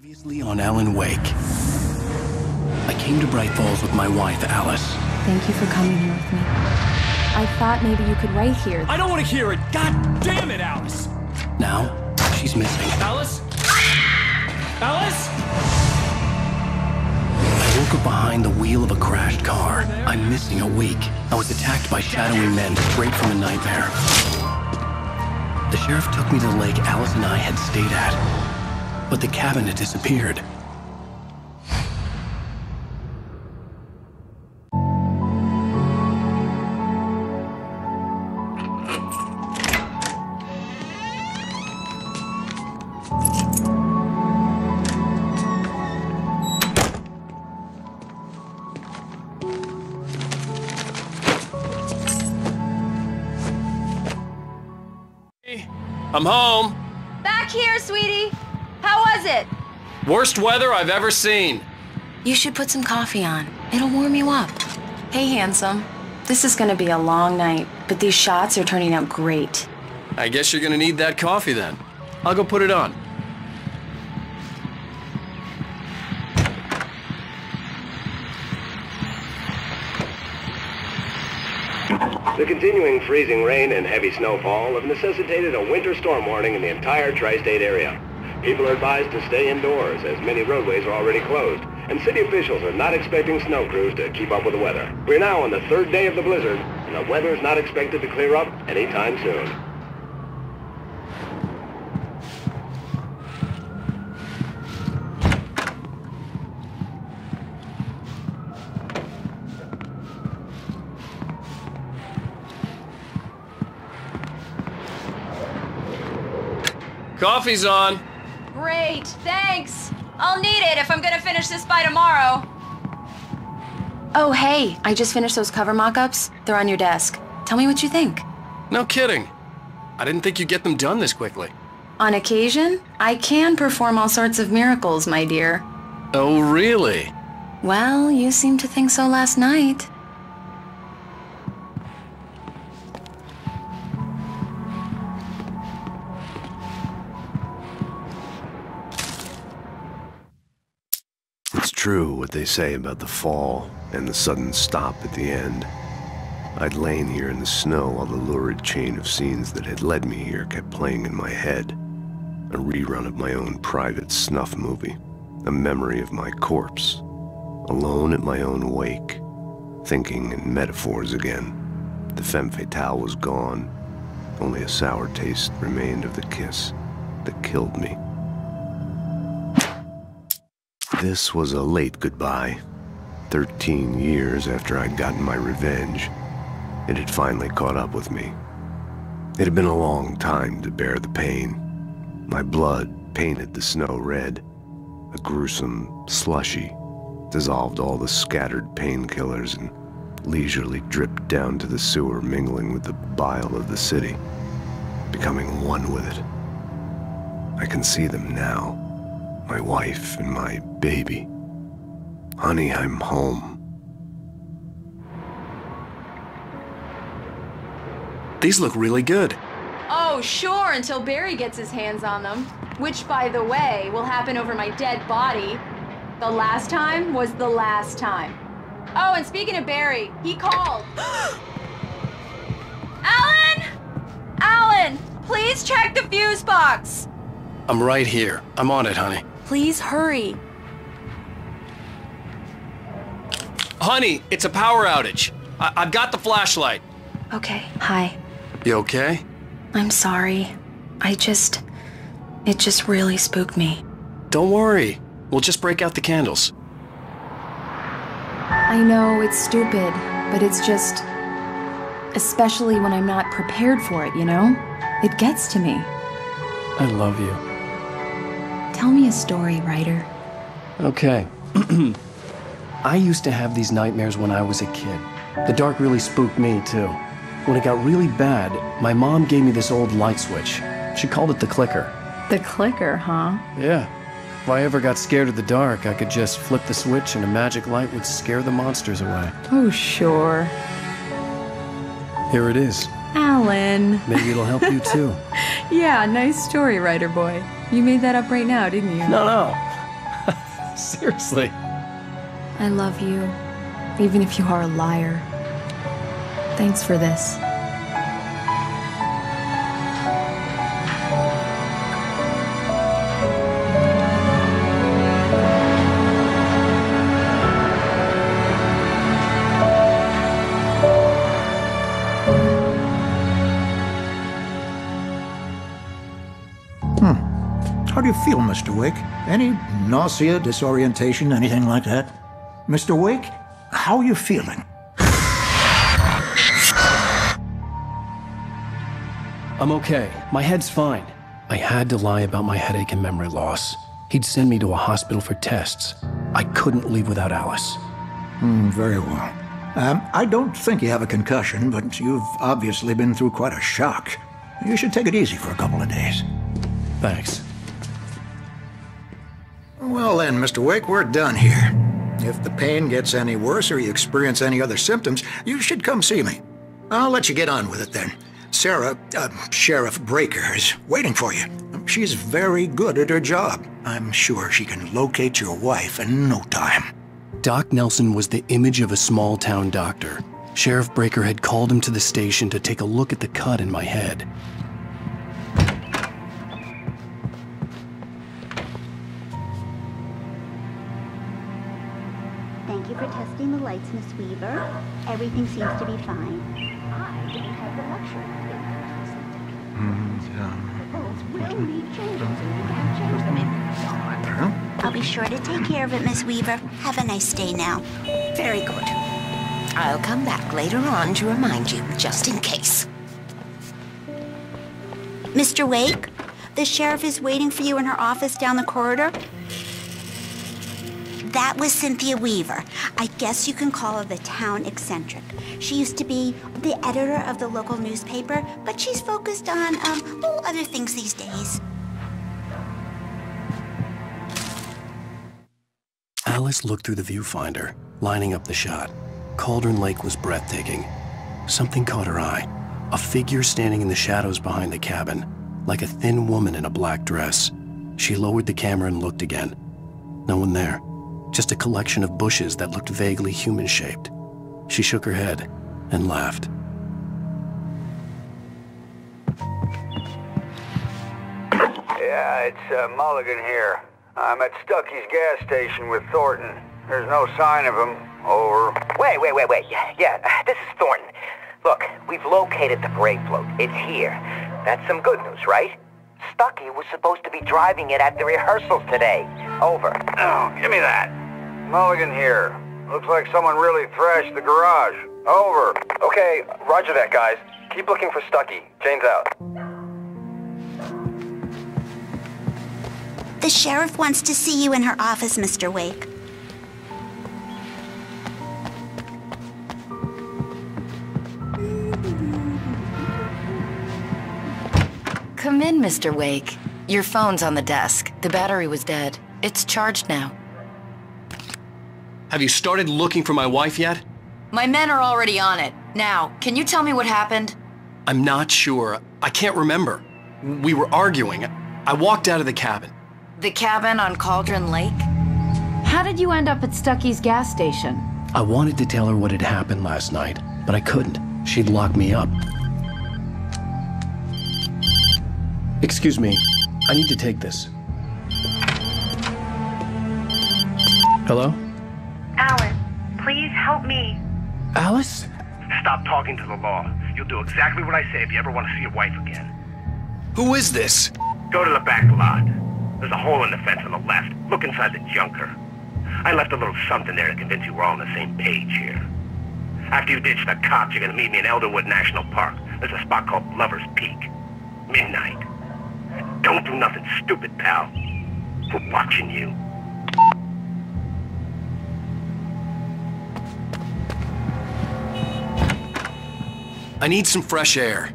Previously on Alan Wake. I came to Bright Falls with my wife, Alice. Thank you for coming here with me. I thought maybe you could write here. I don't want to hear it! God damn it, Alice! Now, she's missing. Alice? Alice? I woke up behind the wheel of a crashed car. I'm missing a week. I was attacked by shadowy men straight from a nightmare. The sheriff took me to the lake Alice and I had stayed at, but the cabin had disappeared. I'm home. Back here, sweetie. How was it? Worst weather I've ever seen. You should put some coffee on. It'll warm you up. Hey, handsome. This is gonna be a long night, but these shots are turning out great. I guess you're gonna need that coffee then. I'll go put it on. The continuing freezing rain and heavy snowfall have necessitated a winter storm warning in the entire tri-state area. People are advised to stay indoors as many roadways are already closed, and city officials are not expecting snow crews to keep up with the weather. We're now on the third day of the blizzard, and the weather is not expected to clear up anytime soon. Coffee's on. Great, thanks. I'll need it if I'm gonna finish this by tomorrow. Oh, hey, I just finished those cover mock-ups. They're on your desk. Tell me what you think. No kidding. I didn't think you'd get them done this quickly. On occasion, I can perform all sorts of miracles, my dear. Oh, really? Well, you seemed to think so last night. It's true what they say about the fall and the sudden stop at the end. I'd lain here in the snow while the lurid chain of scenes that had led me here kept playing in my head. A rerun of my own private snuff movie. A memory of my corpse. Alone at my own wake. Thinking in metaphors again. The femme fatale was gone. Only a sour taste remained of the kiss that killed me. This was a late goodbye. 13 years after I'd gotten my revenge, it had finally caught up with me. It had been a long time to bear the pain. My blood painted the snow red. A gruesome slushy dissolved all the scattered painkillers and leisurely dripped down to the sewer, mingling with the bile of the city, becoming one with it. I can see them now. My wife and my baby. Honey, I'm home. These look really good. Oh, sure, until Barry gets his hands on them. Which, by the way, will happen over my dead body. The last time was the last time. Oh, and speaking of Barry, he called. Alan! Alan, please check the fuse box. I'm right here. I'm on it, honey. Please hurry. Honey, it's a power outage. I've got the flashlight. Okay, hi. You okay? I'm sorry. It just really spooked me. Don't worry. We'll just break out the candles. I know it's stupid, but it's just... especially when I'm not prepared for it, you know? It gets to me. I love you. Tell me a story, writer. Okay. I used to have these nightmares when I was a kid. The dark really spooked me, too. When it got really bad, my mom gave me this old light switch. She called it the clicker. The clicker, huh? Yeah. If I ever got scared of the dark, I could just flip the switch and a magic light would scare the monsters away. Oh, sure. Here it is. Alan. Maybe it'll help you, too. Yeah, nice story, writer boy. You made that up right now, didn't you? No. Seriously. I love you, even if you are a liar. Thanks for this. How do you feel, Mr. Wake? Any nausea, disorientation, anything like that? Mr. Wake, how are you feeling? I'm okay. My head's fine. I had to lie about my headache and memory loss. He'd send me to a hospital for tests. I couldn't leave without Alice. Very well. I don't think you have a concussion, but you've obviously been through quite a shock. You should take it easy for a couple of days. Thanks. Well then, Mr. Wake, we're done here. If the pain gets any worse or you experience any other symptoms, you should come see me. I'll let you get on with it then. Sarah, Sheriff Breaker, is waiting for you. She's very good at her job. I'm sure she can locate your wife in no time. Doc Nelson was the image of a small-town doctor. Sheriff Breaker had called him to the station to take a look at the cut in my head. Thank you for testing the lights, Miss Weaver. Everything seems to be fine. I don't have the luxury of the rules will need changes, and you can't change them in I'll be sure to take care of it, Miss Weaver. Have a nice day now. Very good. I'll come back later on to remind you, just in case. Mr. Wake, the sheriff is waiting for you in her office down the corridor. That was Cynthia Weaver. I guess you can call her the town eccentric. She used to be the editor of the local newspaper, but she's focused on, other things these days. Alice looked through the viewfinder, lining up the shot. Cauldron Lake was breathtaking. Something caught her eye. A figure standing in the shadows behind the cabin, like a thin woman in a black dress. She lowered the camera and looked again. No one there. Just a collection of bushes that looked vaguely human-shaped. She shook her head and laughed. Yeah, it's Mulligan here. I'm at Stucky's gas station with Thornton. There's no sign of him. Over. Wait. Yeah, this is Thornton. Look, we've located the brake float. It's here. That's some good news, right? Stucky was supposed to be driving it at the rehearsals today. Over. Oh, give me that. Mulligan here. Looks like someone really thrashed the garage. Over. Okay, roger that, guys. Keep looking for Stucky. Jane's out. The sheriff wants to see you in her office, Mr. Wake. Come in, Mr. Wake. Your phone's on the desk. The battery was dead. It's charged now. Have you started looking for my wife yet? My men are already on it. Now, can you tell me what happened? I'm not sure. I can't remember. We were arguing. I walked out of the cabin. The cabin on Cauldron Lake? How did you end up at Stucky's gas station? I wanted to tell her what had happened last night, but I couldn't. She'd lock me up. Excuse me, I need to take this. Hello? Alice, please help me. Alice? Stop talking to the law. You'll do exactly what I say if you ever want to see your wife again. Who is this? Go to the back lot. There's a hole in the fence on the left. Look inside the junker. I left a little something there to convince you we're all on the same page here. After you ditch the cops, you're gonna meet me in Elderwood National Park. There's a spot called Lover's Peak. Midnight. Don't do nothing stupid, pal. We're watching you. I need some fresh air.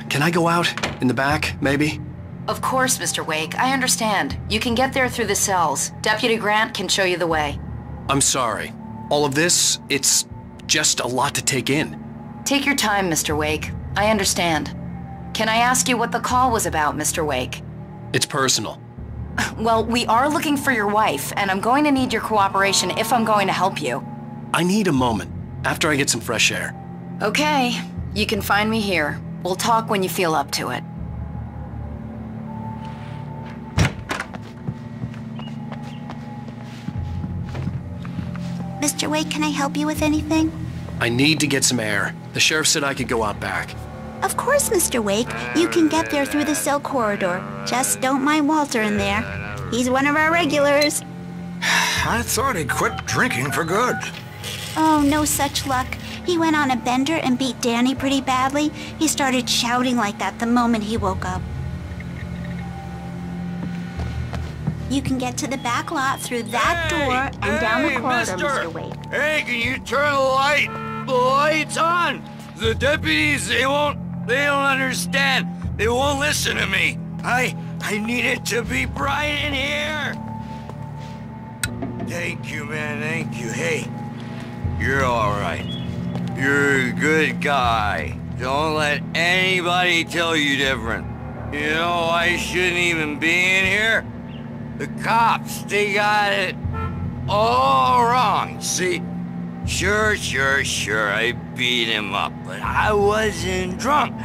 Can I go out? In the back, maybe? Of course, Mr. Wake. I understand. You can get there through the cells. Deputy Grant can show you the way. I'm sorry. All of this, it's just a lot to take in. Take your time, Mr. Wake. I understand. Can I ask you what the call was about, Mr. Wake? It's personal. Well, we are looking for your wife, and I'm going to need your cooperation if I'm going to help you. I need a moment, after I get some fresh air. Okay, you can find me here. We'll talk when you feel up to it. Mr. Wake, can I help you with anything? I need to get some air. The sheriff said I could go out back. Of course, Mr. Wake. You can get there through the cell corridor. Just don't mind Walter in there. He's one of our regulars. I thought he quit drinking for good. Oh, no such luck. He went on a bender and beat Danny pretty badly. He started shouting like that the moment he woke up. You can get to the back lot through that door and down the corridor, Mr. Wake. Hey, can you turn the light? The light's on! The deputies, they don't understand. They won't listen to me. I need it to be bright in here. Thank you, man, thank you. Hey, you're all right. You're a good guy. Don't let anybody tell you different. You know, I shouldn't even be in here. The cops, they got it all wrong. See, sure, I beat him up, but I wasn't drunk.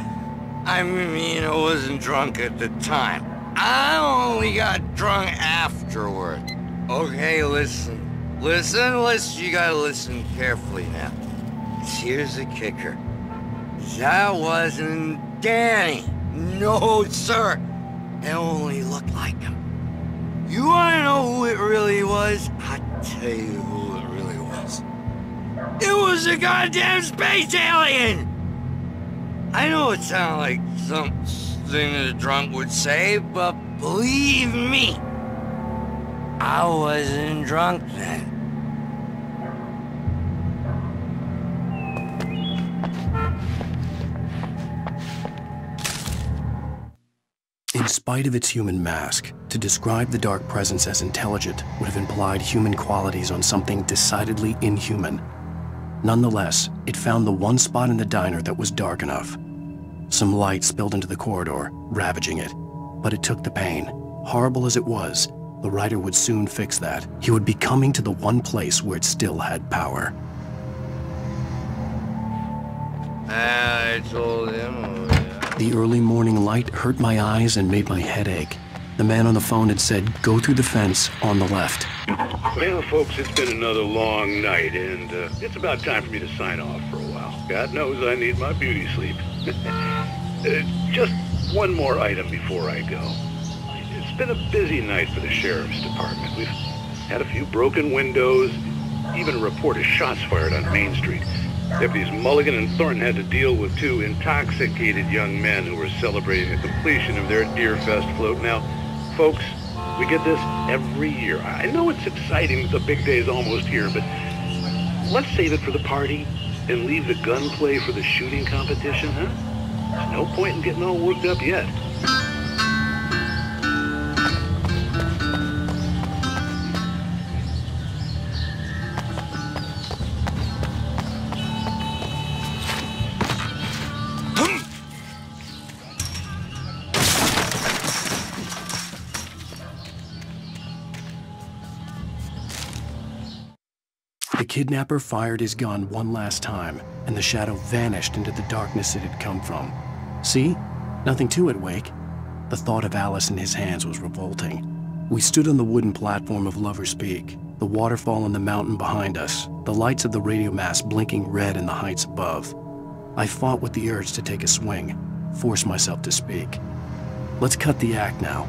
I mean, I wasn't drunk at the time. I only got drunk afterward. Okay, listen, you gotta listen carefully now. Here's the kicker. That wasn't Danny. No, sir. It only looked like him. You wanna know who it really was? I'll tell you who it really was. It was a goddamn space alien! I know it sounded like something a drunk would say, but believe me, I wasn't drunk then. In spite of its human mask, to describe the dark presence as intelligent would have implied human qualities on something decidedly inhuman. Nonetheless, it found the one spot in the diner that was dark enough. Some light spilled into the corridor, ravaging it. But it took the pain. Horrible as it was, the writer would soon fix that. He would be coming to the one place where it still had power. I told him. The early morning light hurt my eyes and made my head ache. The man on the phone had said, "Go through the fence on the left." Well, folks, it's been another long night, and it's about time for me to sign off for a while. God knows I need my beauty sleep. Just one more item before I go. It's been a busy night for the sheriff's department. We've had a few broken windows, even a report of shots fired on Main Street. Deputies Mulligan and Thornton had to deal with two intoxicated young men who were celebrating the completion of their Deer Fest float. Now, folks, we get this every year. I know it's exciting that the big day is almost here, but let's save it for the party and leave the gunplay for the shooting competition, huh? There's no point in getting all worked up yet. The kidnapper fired his gun one last time, and the shadow vanished into the darkness it had come from. See? Nothing to it, Wake. The thought of Alice in his hands was revolting. We stood on the wooden platform of Lover's Peak, the waterfall on the mountain behind us, the lights of the radio mast blinking red in the heights above. I fought with the urge to take a swing, force myself to speak. Let's cut the act now.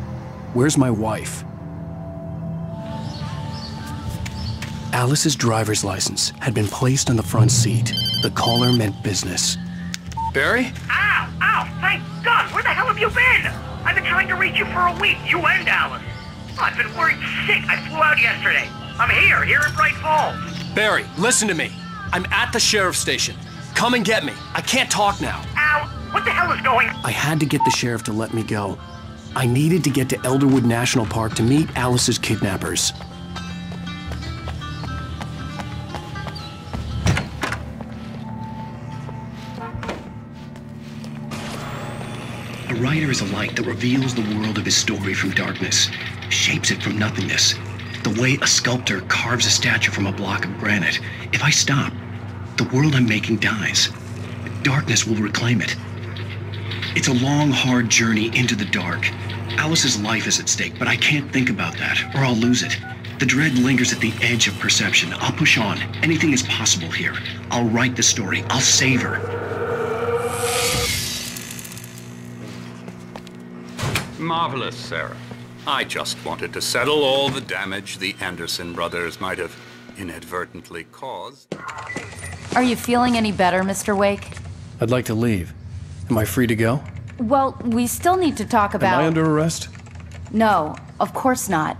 Where's my wife? Alice's driver's license had been placed on the front seat. The caller meant business. Barry? Ow! Thank God! Where the hell have you been? I've been trying to reach you for a week, you and Alice. Oh, I've been worried sick. I flew out yesterday. I'm here in Bright Falls. Barry, listen to me. I'm at the sheriff's station. Come and get me. I can't talk now. Al, what the hell is going on? I had to get the sheriff to let me go. I needed to get to Elderwood National Park to meet Alice's kidnappers. A writer is a light that reveals the world of his story from darkness. shapes it from nothingness. The way a sculptor carves a statue from a block of granite. If I stop, the world I'm making dies. Darkness will reclaim it. It's a long, hard journey into the dark. Alice's life is at stake, but I can't think about that, or I'll lose it. The dread lingers at the edge of perception. I'll push on. Anything is possible here. I'll write the story. I'll save her. Marvelous, Sarah. I just wanted to settle all the damage the Anderson brothers might have inadvertently caused. Are you feeling any better, Mr. Wake? I'd like to leave. Am I free to go? Well, we still need to talk about... Am I under arrest? No, of course not.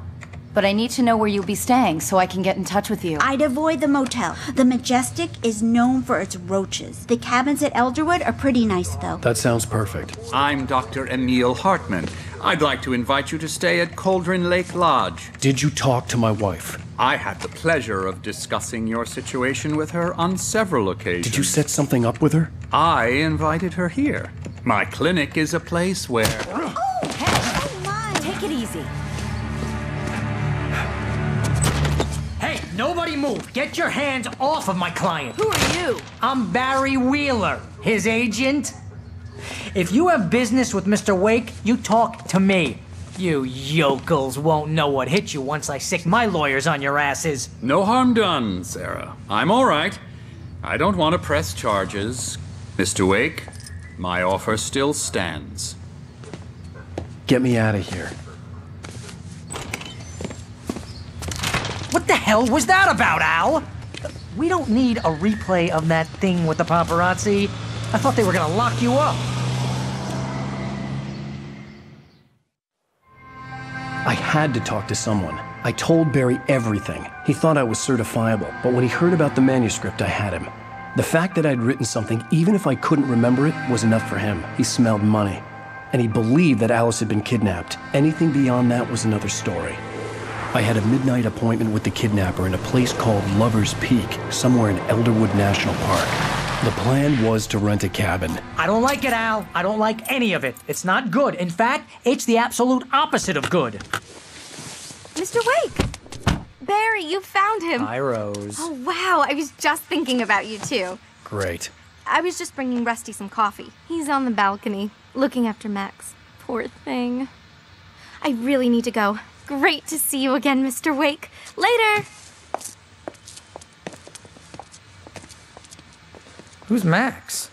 But I need to know where you'll be staying so I can get in touch with you. I'd avoid the motel. The Majestic is known for its roaches. The cabins at Elderwood are pretty nice, though. That sounds perfect. I'm Dr. Emil Hartman. I'd like to invite you to stay at Cauldron Lake Lodge. Did you talk to my wife? I had the pleasure of discussing your situation with her on several occasions. Did you set something up with her? I invited her here. My clinic is a place where... Oh, hey, oh my! Take it easy. Hey, nobody move! Get your hands off of my client! Who are you? I'm Barry Wheeler, his agent. If you have business with Mr. Wake, you talk to me. You yokels won't know what hit you once I sick my lawyers on your asses. No harm done, Sarah. I'm all right. I don't want to press charges. Mr. Wake, my offer still stands. Get me out of here. What the hell was that about, Al? We don't need a replay of that thing with the paparazzi. I thought they were gonna lock you up. I had to talk to someone. I told Barry everything. He thought I was certifiable, but when he heard about the manuscript, I had him. The fact that I'd written something, even if I couldn't remember it, was enough for him. He smelled money. And he believed that Alice had been kidnapped. Anything beyond that was another story. I had a midnight appointment with the kidnapper in a place called Lover's Peak, somewhere in Elderwood National Park. The plan was to rent a cabin. I don't like it, Al. I don't like any of it. It's not good. In fact, it's the absolute opposite of good. Mr. Wake! Barry, you found him. Hi, Rose. Oh, wow. I was just thinking about you, too. Great. I was just bringing Rusty some coffee. He's on the balcony, looking after Max. Poor thing. I really need to go. Great to see you again, Mr. Wake. Later! Who's Max?